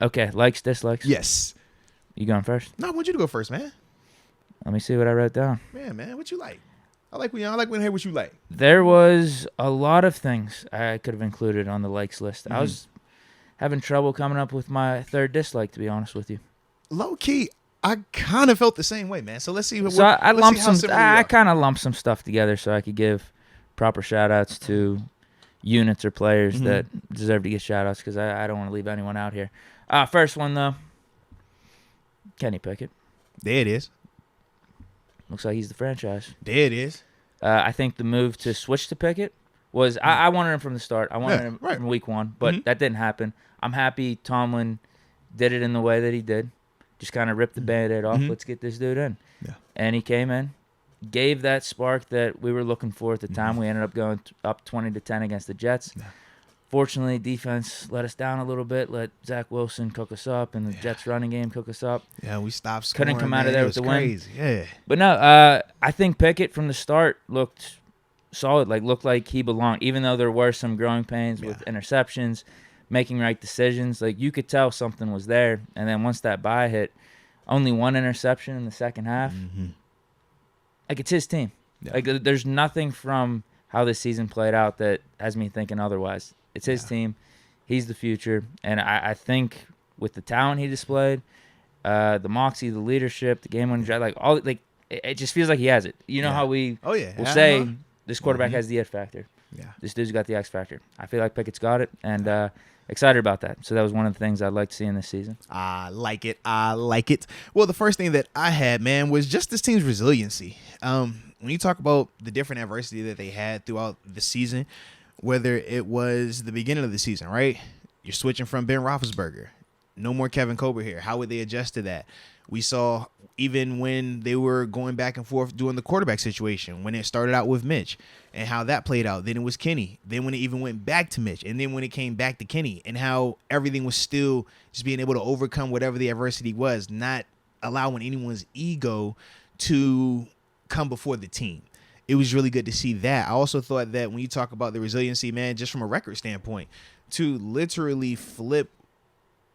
Okay, likes, dislikes. Yes. You going first? No, I want you to go first, man. Let me see what I wrote down. Man, what you like? I like when I hear what you like. There was a lot of things I could have included on the likes list. I was having trouble coming up with my third dislike, to be honest with you. Low key, I kind of felt the same way, man. So let's see. So I lumped some. I I kind of lumped some stuff together so I could give proper shout outs to units or players that deserve to get shout outs because I don't want to leave anyone out here. First one though, Kenny Pickett. There it is. Looks like he's the franchise. There it is. I think the move to switch to Pickett was I wanted him from the start. I wanted him from week one, but that didn't happen. I'm happy Tomlin did it in the way that he did. Just kind of ripped the Band-Aid off. Let's get this dude in. Yeah. And he came in, gave that spark that we were looking for at the time. We ended up going up 20-10 against the Jets. Yeah. Fortunately, defense let us down a little bit, let Zach Wilson cook us up, and the Jets running game cook us up. Yeah, we stopped scoring. Couldn't come out of there with the win. Yeah. But no, I think Pickett from the start looked solid, looked like he belonged, even though there were some growing pains with interceptions, making right decisions. You could tell something was there. And then once that bye hit, only one interception in the second half. It's his team. Yeah. There's nothing from how this season played out that has me thinking otherwise. It's his team. He's the future. And I think with the talent he displayed, the moxie, the leadership, the game-winning drive, it just feels like he has it. You know how we will say this quarterback has the it factor. Yeah. This dude's got the X factor. I feel like Pickett's got it, and excited about that. So that was one of the things I'd like to see in this season. I like it. Well, the first thing that I had, man, was just this team's resiliency. When you talk about the different adversity that they had throughout the season, whether it was the beginning of the season, right? You're switching from Ben Roethlisberger. No more Kevin Colbert here. How would they adjust to that? We saw even when they were going back and forth doing the quarterback situation, when it started out with Mitch and how that played out. Then it was Kenny. Then when it even went back to Mitch. And then when it came back to Kenny, and how everything was still just being able to overcome whatever the adversity was, not allowing anyone's ego to come before the team. It was really good to see that. I also thought that when you talk about the resiliency, man, just from a record standpoint, to literally flip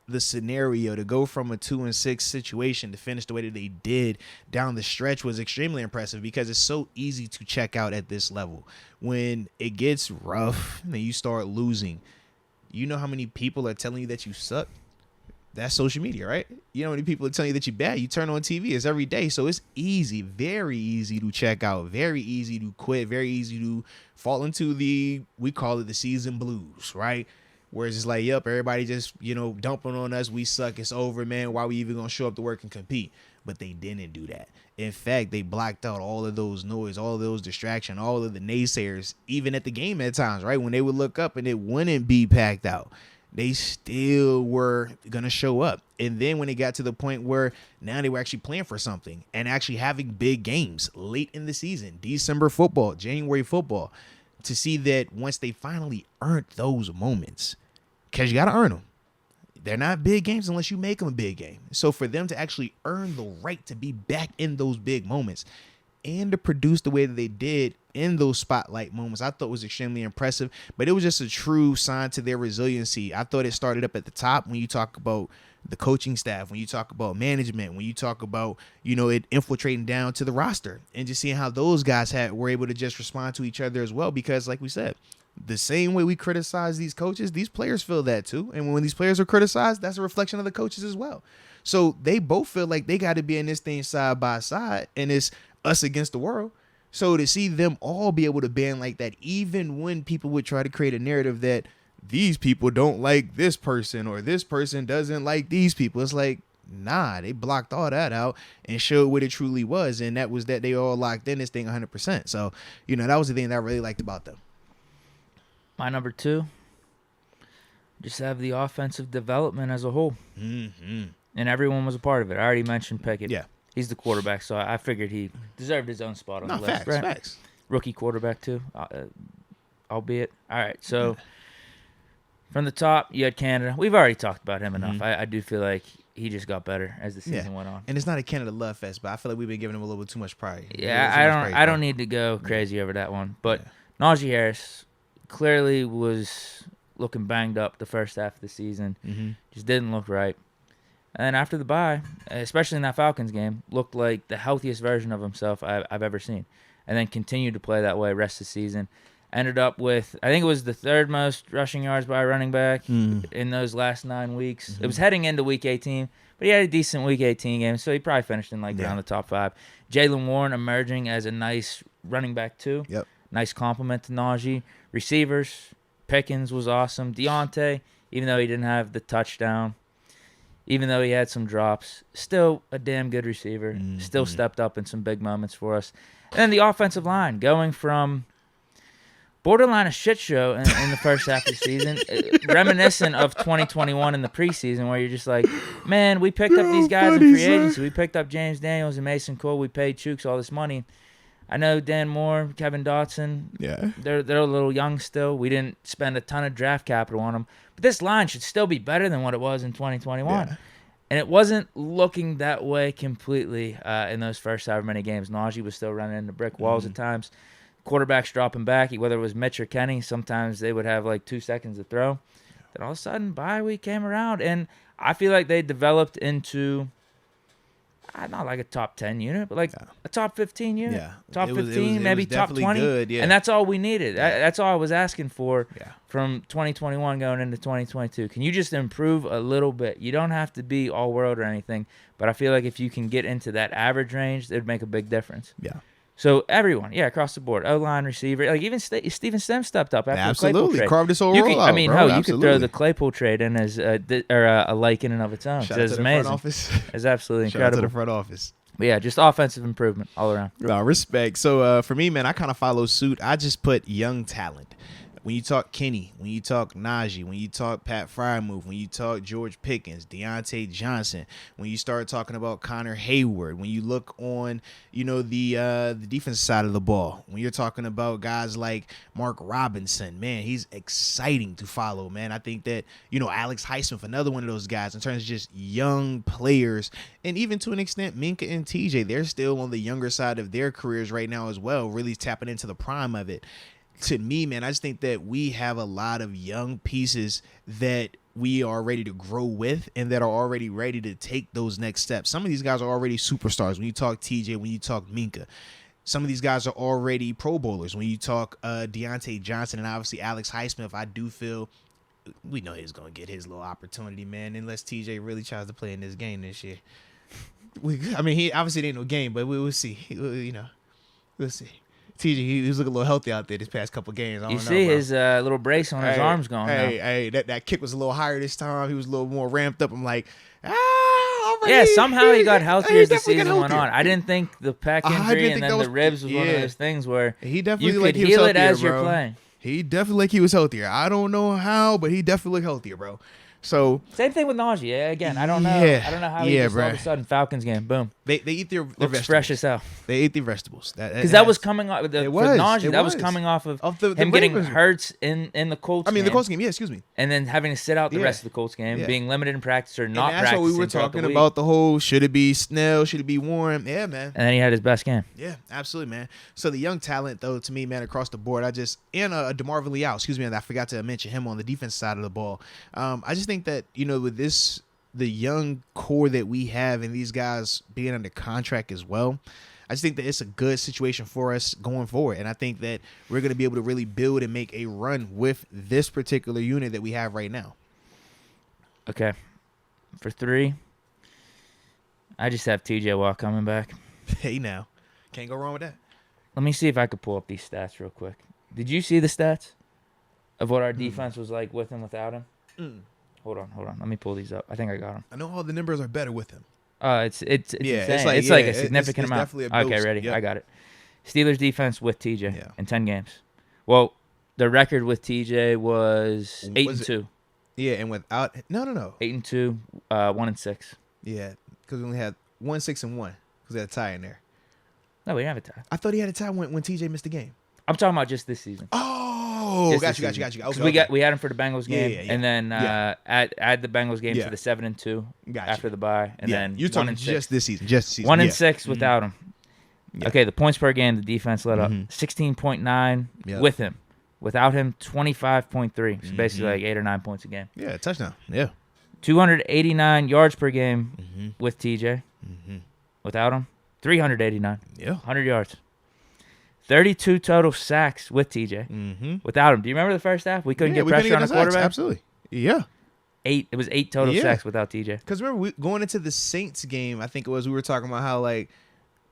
the scenario, to go from a 2-6 situation to finish the way that they did down the stretch was extremely impressive, because it's so easy to check out at this level. When it gets rough and you start losing, you know how many people are telling you that you suck? That's social media, right? You know how many people are telling you that you're bad? You turn on TV, it's every day. So it's easy, very easy to check out, very easy to quit, very easy to fall into we call it the season blues, right? Where it's just like, yep, everybody just, dumping on us. We suck. It's over, man. Why we even going to show up to work and compete? But they didn't do that. In fact, they blocked out all of those noise, all of those distractions, all of the naysayers, even at the game at times, right? When they would look up and it wouldn't be packed out, they still were going to show up. And then when it got to the point where now they were actually playing for something and actually having big games late in the season, December football, January football, to see that once they finally earned those moments, because you got to earn them. They're not big games unless you make them a big game. So for them to actually earn the right to be back in those big moments and to produce the way that they did in those spotlight moments, I thought was extremely impressive. But it was just a true sign to their resiliency. I thought it started up at the top when you talk about the coaching staff, when you talk about management, when you talk about, it infiltrating down to the roster, and just seeing how those guys were able to just respond to each other as well. Because like we said, the same way we criticize these coaches, these players feel that too. And when these players are criticized, that's a reflection of the coaches as well. So they both feel like they got to be in this thing side by side, and it's us against the world. So to see them all be able to band like that, even when people would try to create a narrative that these people don't like this person or this person doesn't like these people, it's like, nah, they blocked all that out and showed what it truly was. And that was that they all locked in this thing 100%. So, that was the thing that I really liked about them. My number 2, just have the offensive development as a whole. And everyone was a part of it. I already mentioned Pickett. Yeah. He's the quarterback, so I figured he deserved his own spot on the list. Facts. Rookie quarterback, too, albeit. All right, so from the top, you had Canada. We've already talked about him enough. I do feel like he just got better as the season went on. And it's not a Canada love fest, but I feel like we've been giving him a little bit too much pride. Yeah, I don't need to go crazy over that one. But Najee Harris clearly was looking banged up the first half of the season. Mm-hmm. Just didn't look right. And after the bye, especially in that Falcons game, looked like the healthiest version of himself I've ever seen. And then continued to play that way rest of the season. Ended up with, I think it was the third most rushing yards by a running back in those last 9 weeks. Mm-hmm. It was heading into Week 18, but he had a decent Week 18 game, so he probably finished in around the top 5. Jaylen Warren emerging as a nice running back too. Yep. Nice compliment to Najee. Receivers, Pickens was awesome. Deontay, even though he didn't have the touchdown, even though he had some drops, still a damn good receiver. Mm-hmm. Still stepped up in some big moments for us. And then the offensive line, going from borderline a shit show in the first half of the season, reminiscent of 2021 in the preseason, where you're just like, man, we picked up these guys in free agency. We picked up James Daniels and Mason Cole. We paid Chooks all this money. I know Dan Moore, Kevin Dotson, they're a little young still. We didn't spend a ton of draft capital on them. But this line should still be better than what it was in 2021. Yeah. And it wasn't looking that way completely in those first however many games. Najee was still running into brick walls at times. Quarterbacks dropping back, whether it was Mitch or Kenny, sometimes they would have like 2 seconds to throw. Then all of a sudden, bye week came around, and I feel like they developed into not like a top 10 unit, but like a top 15 unit. Yeah. Top It was 15, maybe top 20. Good, yeah. And that's all we needed. That's all I was asking for Yeah. from 2021 going into 2022. Can you just improve a little bit? You don't have to be all world or anything, but I feel like if you can get into that average range, it would make a big difference. Yeah. So everyone, across the board, O-line, receiver, like even Steven Sims stepped up after Absolutely. the Claypool trade. Carved this whole You roll could, out, I mean, bro. hell, you Absolutely. could throw the Claypool trade in as a like in and of its own. Shout out It's to the amazing. front office. It's absolutely Shout out to incredible. the front office. But yeah, just offensive improvement all around. Respect. So for me, man, I kind of follow suit. I just put young talent. When you talk Kenny, when you talk Najee, when you talk Pat Freiermuth, when you talk George Pickens, Deontay Johnson, when you start talking about Connor Hayward, when you look on, the defense side of the ball, when you're talking about guys like Mark Robinson, man, he's exciting to follow, man. I think that, Alex Highsmith, another one of those guys in terms of just young players, and even to an extent, Minka and TJ, they're still on the younger side of their careers right now as well, really tapping into the prime of it. To me, man, I just think that we have a lot of young pieces that we are ready to grow with and that are already ready to take those next steps. Some of these guys are already superstars. When you talk TJ, when you talk Minka, some of these guys are already Pro Bowlers. When you talk Deontay Johnson and obviously Alex Highsmith, I do feel we know he's going to get his little opportunity, man, unless TJ really tries to play in this game this year. He obviously ain't no game, but we'll see. We'll see. TJ, he was looking a little healthy out there this past couple games. You see his little brace on his arms going now. Hey, that kick was a little higher this time. He was a little more ramped up. I'm like, already. Yeah, somehow he got healthier as the season went on. I didn't think the pec injury and then the ribs was one of those things where he definitely you could heal it as you're playing. He definitely he was healthier. I don't know how, but he definitely looked healthier, bro. So same thing with Najee. Again, I don't know. I don't know how he just all of a sudden Falcons game, boom. They eat their looks vegetables. fresh as hell. They ate their vegetables. Because that was coming off for Najee. That was coming off of him getting hurt in the Colts. The Colts game. Yeah, excuse me. And then having to sit out the rest of the Colts game, being limited in practice or not practicing. That's what we were talking about. The whole should it be Snell? Should it be Warren? Yeah, man. And then he had his best game. Yeah, absolutely, man. So the young talent, though, to me, man, across the board, and DeMarvin Leal. Excuse me, I forgot to mention him on the defense side of the ball. I just think that with the young core that we have and these guys being under contract as well, I just think that it's a good situation for us going forward. And I think that we're going to be able to really build and make a run with this particular unit that we have right now. Okay. For 3, I just have TJ Watt coming back. Hey, now. Can't go wrong with that. Let me see if I could pull up these stats real quick. Did you see the stats of what our defense was like with and without him? Hold on. Let me pull these up. I think I got them. I know all the numbers are better with him. It's insane. It's like a significant it's amount. Definitely a boost. Okay, ready? Yep. I got it. Steelers defense with TJ in 10 games. Well, the record with TJ was 8-2. Yeah, and without 8-2, 1-6. Yeah, because we only had 1-6-1 because they had a tie in there. No, we didn't have a tie. I thought he had a tie when TJ missed the game. I'm talking about just this season. Oh, got you. Okay. We had him for the Bengals game, and then add the Bengals game to the 7-2 after the bye, and then you're talking 1-6. just this season. 1-6 without him. Yeah. Okay, the points per game, the defense let up 16.9 with him. Without him, 25.3. So basically Mm-hmm. like 8 or 9 points a game. Yeah, touchdown. Yeah. 289 yards per game Mm-hmm. with TJ. Mm-hmm. Without him, 389. Yeah. 100 yards. 32 total sacks with TJ. Mm-hmm. Without him. Do you remember the first half? We couldn't get pressure on a quarterback? Absolutely. Yeah. It was 8 total sacks without TJ. Because remember, going into the Saints game, I think it was, we were talking about how, like,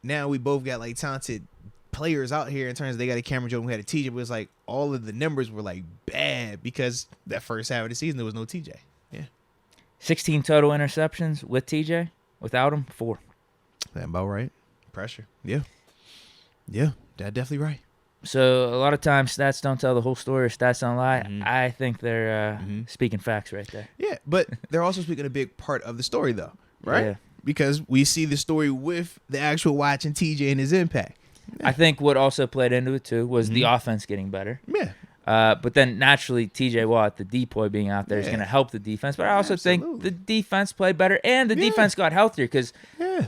now we both got, like, talented players out here in terms of they got a Cameron Jordan, we had a TJ, but it was like all of the numbers were, like, bad because that first half of the season, there was no TJ. Yeah. 16 total interceptions with TJ. Without him, 4. That about right. Pressure. Yeah. Yeah. That definitely right. So a lot of times stats don't tell the whole story or stats don't lie. Mhm. I think they're speaking facts right there. Yeah, but they're also speaking a big part of the story, though, right? Yeah. Because we see the story with the actual watching TJ and his impact. I think what also played into it, too, was the offense getting better. Yeah. But then naturally, TJ Watt, the depoy being out there, is going to help the defense. But I also think the defense played better and the defense got healthier because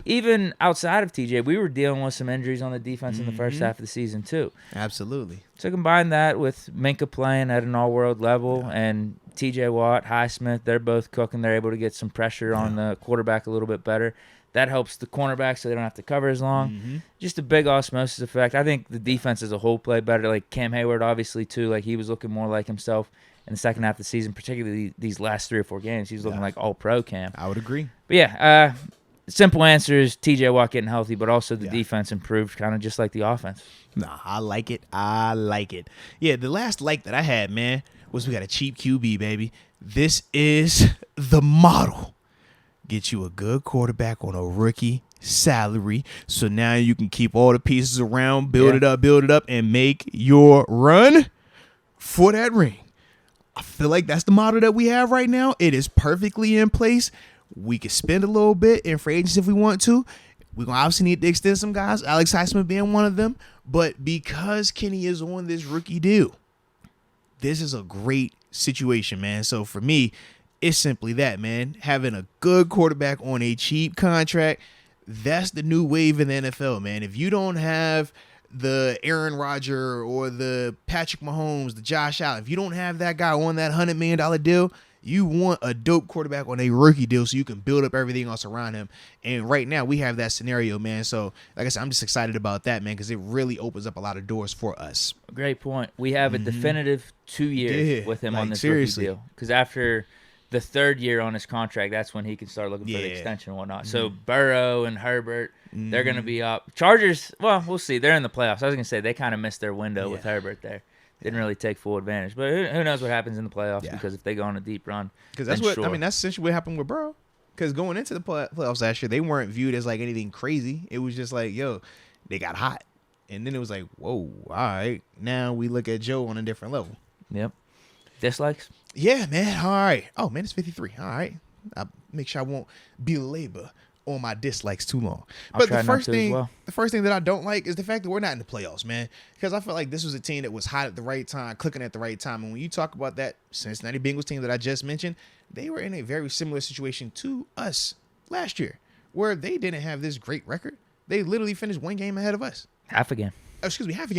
even outside of TJ, we were dealing with some injuries on the defense in the first half of the season, too. Absolutely. So combine that with Minka playing at an all-world level and TJ Watt, Highsmith, they're both cooking. They're able to get some pressure on the quarterback a little bit better. That helps the cornerback so they don't have to cover as long. Just a big osmosis effect. I think the defense as a whole played better. Like Cam Hayward, obviously, too. Like he was looking more like himself in the second half of the season, particularly these last 3 or 4 games. He was looking like all-pro Cam. I would agree. But yeah, simple answer is TJ Watt getting healthy, but also the defense improved kind of just like the offense. Nah, I like it. I like it. Yeah, the last like that I had, man, was we got a cheap QB, baby. This is the model. Get you a good quarterback on a rookie salary, so now you can keep all the pieces around, build it up, and make your run for that ring. I feel like that's the model that we have right now. It is perfectly in place. We can spend a little bit in free agency if we want to. We're going to obviously need to extend some guys, Alex Highsmith being one of them. But because Kenny is on this rookie deal, this is a great situation, man. So for me, it's simply that, man. Having a good quarterback on a cheap contract, that's the new wave in the NFL, man. If you don't have the Aaron Rodgers or the Patrick Mahomes, the Josh Allen, if you don't have that guy on that $100 million deal, you want a dope quarterback on a rookie deal so you can build up everything else around him. And right now we have that scenario, man. So like I said, I'm just excited about that, man, because it really opens up a lot of doors for us. Great point. We have a definitive 2 years with him on this rookie deal. Because after the 3rd year on his contract, that's when he can start looking for the extension and whatnot. So Burrow and Herbert, they're going to be up. Chargers, well, we'll see. They're in the playoffs. I was going to say they kind of missed their window with Herbert there. Didn't really take full advantage. But who knows what happens in the playoffs because if they go on a deep run. Because that's what, I mean, that's essentially what happened with Burrow. Because going into the playoffs last year, they weren't viewed as like anything crazy. It was just like, yo, they got hot. And then it was like, whoa, all right. Now we look at Joe on a different level. Yep. Dislikes? Yeah, man. All right. Oh, man, it's 53. All right. I'll make sure I won't belabor on my dislikes too long. But the first thing that I don't like is the fact that we're not in the playoffs, man. Because I felt like this was a team that was hot at the right time, clicking at the right time. And when you talk about that Cincinnati Bengals team that I just mentioned, they were in a very similar situation to us last year, where they didn't have this great record. They literally finished 1 game ahead of us. Half a game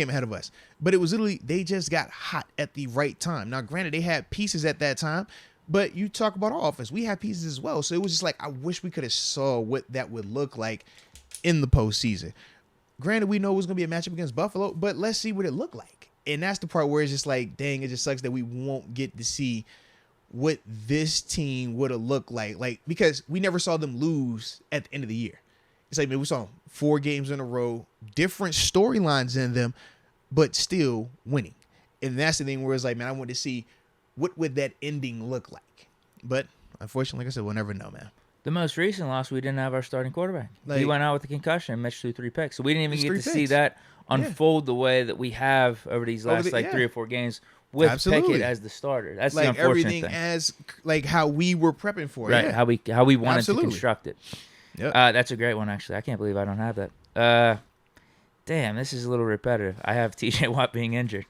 ahead of us. But it was literally, they just got hot at the right time. Now, granted, they had pieces at that time, but you talk about our offense. We have pieces as well. So it was just like, I wish we could have saw what that would look like in the postseason. Granted, we know it was going to be a matchup against Buffalo, but let's see what it looked like. And that's the part where it's just like, dang, it just sucks that we won't get to see what this team would have looked like. Like, because we never saw them lose at the end of the year. It's like, man, we saw 4 games in a row, different storylines in them, but still winning. And that's the thing where it's like, man, I want to see what would that ending look like. But unfortunately, like I said, we'll never know, man. The most recent loss, we didn't have our starting quarterback. He went out with a concussion and Mitch threw 3 picks. So we didn't even get to see that unfold the way that we have over these last 3 or 4 games with Pickett as the starter. That's the unfortunate everything thing. As like how we were prepping for it. Right, how we wanted to construct it. Yep. That's a great one, actually. I can't believe I don't have that. Damn, this is a little repetitive. I have TJ Watt being injured.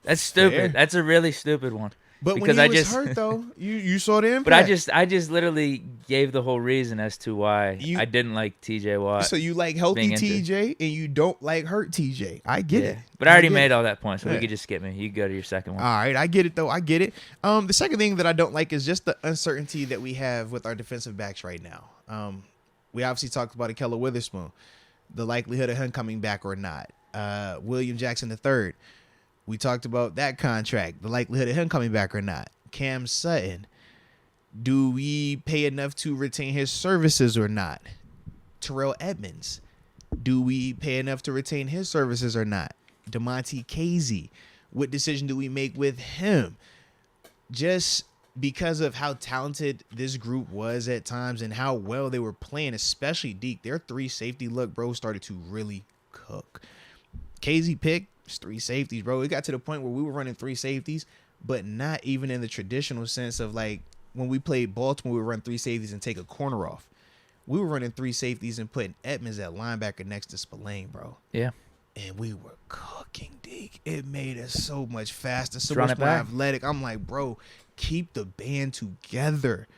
That's stupid. Fair. That's a really stupid one. But because when he was hurt, though, you saw the impact. But I just literally gave the whole reason as to why I didn't like T.J. Watt. So you like healthy TJ and you don't like hurt TJ. I get it. But I already made all that point, so we could just skip me. You can go to your second one. All right, I get it though. I get it. The second thing that I don't like is just the uncertainty that we have with our defensive backs right now. We obviously talked about Akello Witherspoon, the likelihood of him coming back or not. William Jackson III. We talked about that contract, the likelihood of him coming back or not. Cam Sutton. Do we pay enough to retain his services or not? Terrell Edmonds. Do we pay enough to retain his services or not? DeMonte Casey. What decision do we make with him? Just because of how talented this group was at times and how well they were playing, especially Deke, their 3 safety look, bro, started to really cook. Casey picked 3 safeties, bro. It got to the point where we were running 3 safeties, but not even in the traditional sense of like when we played Baltimore, we would run 3 safeties and take a corner off. We were running 3 safeties and putting Edmonds at linebacker next to Spillane, bro. Yeah. And we were cooking, Deke. It made us so much faster, so much more athletic. I'm like, bro, keep the band together.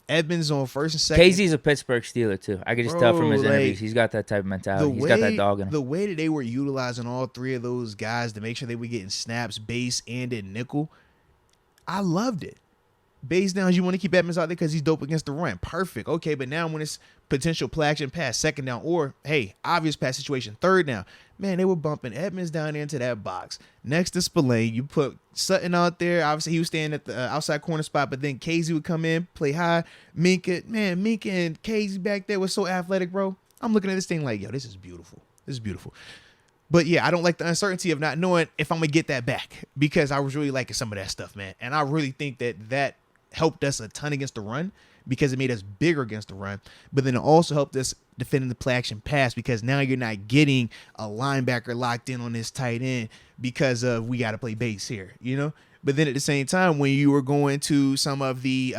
Edmonds on first and second. Casey's a Pittsburgh Steeler, too. I could just tell from his interviews. He's got that type of mentality. He's got that dog in him. The way that they were utilizing all 3 of those guys to make sure they were getting snaps, base, and in nickel, I loved it. Base downs, you want to keep Edmonds out there because he's dope against the run. Perfect. Okay, but now when it's potential play action pass, second down, or, hey, obvious pass situation, third down, man, they were bumping Edmonds down into that box. Next to Spillane, you put Sutton out there. Obviously, he was staying at the outside corner spot, but then Casey would come in, play high. Minka and Casey back there was so athletic, bro. I'm looking at this thing like, yo, this is beautiful. This is beautiful. But, yeah, I don't like the uncertainty of not knowing if I'm going to get that back because I was really liking some of that stuff, man. And I really think that helped us a ton against the run because it made us bigger against the run, but then it also helped us defending the play action pass because now you're not getting a linebacker locked in on this tight end because of we got to play base here, you know? But then at the same time, when you were going to some of the,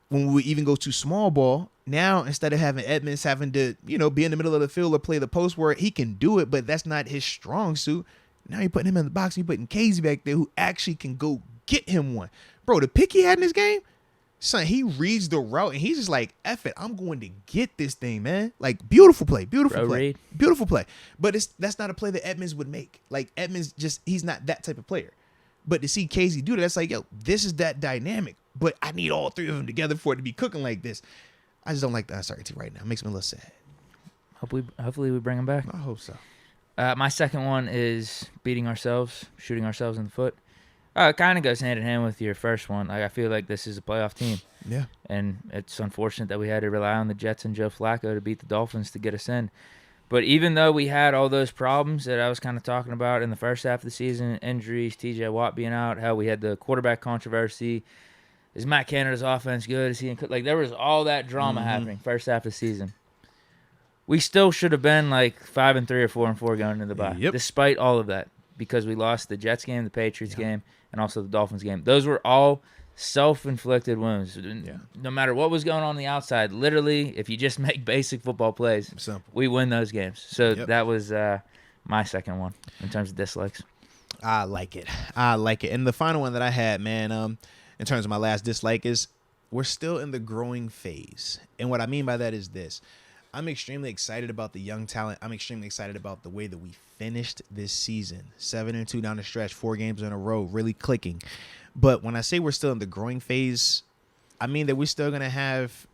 when we even go to small ball, now instead of having Edmonds having to, be in the middle of the field or play the post where he can do it, but that's not his strong suit. Now you're putting him in the box and you're putting Casey back there who actually can go get him one. Bro, the pick he had in this game, son, he reads the route and he's just like, F it, I'm going to get this thing, man. Like, beautiful play. Beautiful play. But that's not a play that Edmonds would make. Like, Edmonds he's not that type of player. But to see Casey do that, that's like, yo, this is that dynamic. But I need all 3 of them together for it to be cooking like this. I just don't like the uncertainty right now. It makes me a little sad. Hopefully we bring him back. I hope so. My second one is shooting ourselves in the foot. It kind of goes hand in hand with your first one. Like, I feel like this is a playoff team. Yeah. And it's unfortunate that we had to rely on the Jets and Joe Flacco to beat the Dolphins to get us in. But even though we had all those problems that I was kind of talking about in the first half of the season, injuries, T.J. Watt being out, how we had the quarterback controversy, is Matt Canada's offense good? Is he like there was all that drama happening first half of the season. We still should have been like 5-3 or 4-4 going into the bye, despite all of that, because we lost the Jets game, the Patriots game, and also the Dolphins game. Those were all self-inflicted wounds. Yeah. No matter what was going on the outside, literally, if you just make basic football plays, we win those games. So that was my second one in terms of dislikes. I like it. And the final one that I had, man, in terms of my last dislike is we're still in the growing phase. And what I mean by that is this. I'm extremely excited about the young talent. I'm extremely excited about the way that we finished this season. 7-2 down the stretch, 4 games in a row, really clicking. But when I say we're still in the growing phase, I mean that we're still going to have,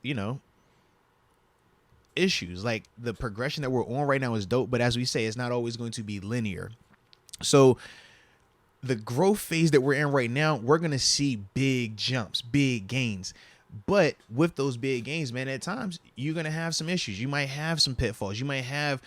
issues. Like, the progression that we're on right now is dope, but as we say, it's not always going to be linear. So the growth phase that we're in right now, we're going to see big jumps, big gains. But with those big gains, man, at times you're going to have some issues. You might have some pitfalls. You might have,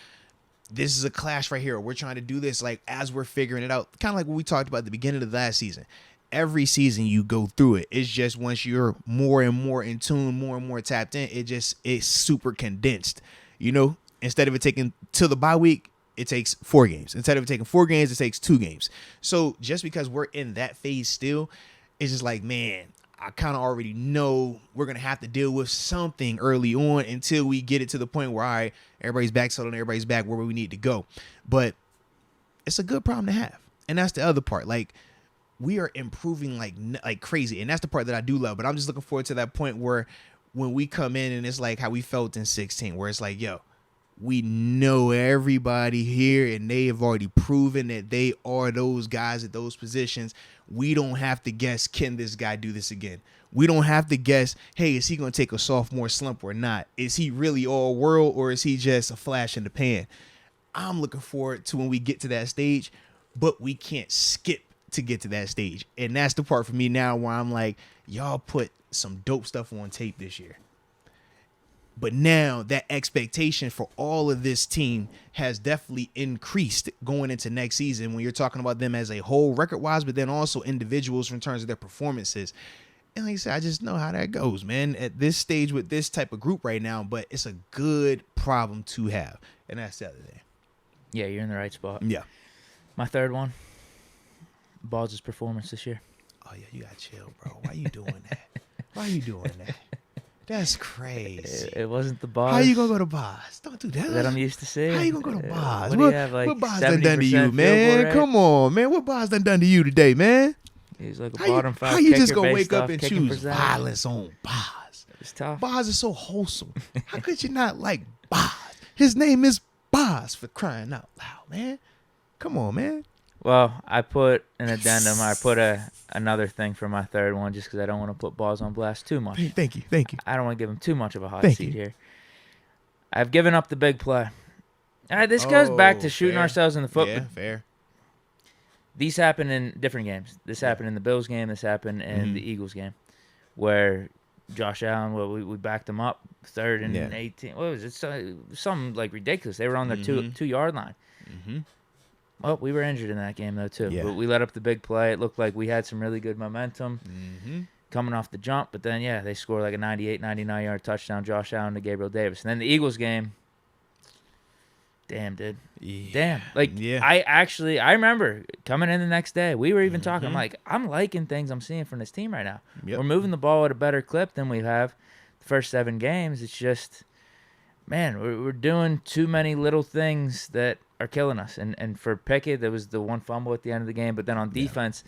this is a clash right here. We're trying to do this like as we're figuring it out. Kind of like what we talked about at the beginning of the last season. Every season you go through it. It's just once you're more and more in tune, more and more tapped in, it's super condensed. Instead of it taking till the bye week, it takes 4 games. Instead of it taking 4 games, it takes 2 games. So just because we're in that phase still, it's just like, man, I kind of already know we're going to have to deal with something early on until we get it to the point where, all right, everybody's back settled and everybody's back where we need to go. But it's a good problem to have. And that's the other part. Like, we are improving like crazy, and that's the part that I do love. But I'm just looking forward to that point where when we come in and it's like how we felt in 16, where it's like, yo, we know everybody here and they have already proven that they are those guys at those positions. We don't have to guess, can this guy do this again? We don't have to guess, hey, is he going to take a sophomore slump or not? Is he really all world or is he just a flash in the pan? I'm looking forward to when we get to that stage, but we can't skip to get to that stage. And that's the part for me now where I'm like, y'all put some dope stuff on tape this year. But now that expectation for all of this team has definitely increased going into next season when you're talking about them as a whole record-wise, but then also individuals in terms of their performances. And like I said, I just know how that goes, man, at this stage with this type of group right now. But it's a good problem to have. And that's the other thing. Yeah, you're in the right spot. Yeah. My third one, Balls' performance this year. Oh, yeah, you got to chill, bro. Why you doing that? Why you doing that? That's crazy. It wasn't the Boz. How you gonna go to Boz? Don't do that. That I'm used to seeing. How you gonna go to Boz? What do you have, like what Boz done to you, 70% man? rate? Come on, man. What Boz done to you today, man? He's like a How bottom you, five how you just kicker gonna based wake up off and kicking choose percentage. violence on Boz? It's tough. Boz is so wholesome. How could you not like Boz? His name is Boz, for crying out loud, man. Come on, man. Well, I put an addendum. I put another thing for my third one just because I don't want to put Balls on blast too much. Thank you. I don't want to give him too much of a hot Thank seat you. here. I've given up the big play. This goes back to shooting fair. ourselves in the foot. Yeah, But fair. these happen in different games. This happened in the Bills game. This happened in the Eagles game, where Josh Allen, we backed him up 3rd and 18. What was it? Something like ridiculous. They were on their 2-yard line. Mm-hmm. Well, we were injured in that game, though, too. Yeah. But we let up the big play. It looked like we had some really good momentum coming off the jump. But then, yeah, they scored like a 98, 99-yard touchdown, Josh Allen to Gabriel Davis. And then the Eagles game, damn, dude. Yeah. Damn. Like, I remember coming in the next day, we were even talking. I'm like, I'm liking things I'm seeing from this team right now. Yep. We're moving the ball at a better clip than we have the first 7 games. It's just, man, we're doing too many little things that are killing us. And for Pickett, there was the one fumble at the end of the game. But then on defense,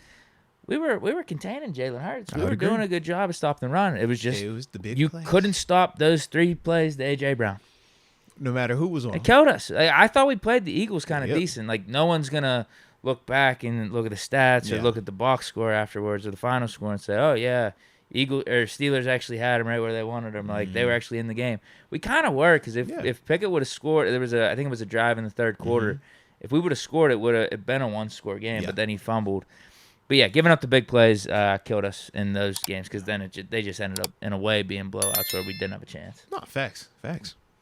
we were containing Jalen Hurts. We were doing a good job of stopping the run. It was just the big you plays. couldn't stop those 3 plays to A.J. Brown. No matter who was on. It killed us. I thought we played the Eagles kind of Yep. decent. Like, no one's going to look back and look at the stats or look at the box score afterwards or the final score and say, oh, yeah, Steelers actually had them right where they wanted them. Like, they were actually in the game. We kind of were, because if Pickett would have scored, I think it was a drive in the 3rd quarter. If we would have scored, it would have been a 1-score game, but then he fumbled. But, yeah, giving up the big plays killed us in those games, because then they just ended up, in a way, being blowouts where we didn't have a chance. No, facts.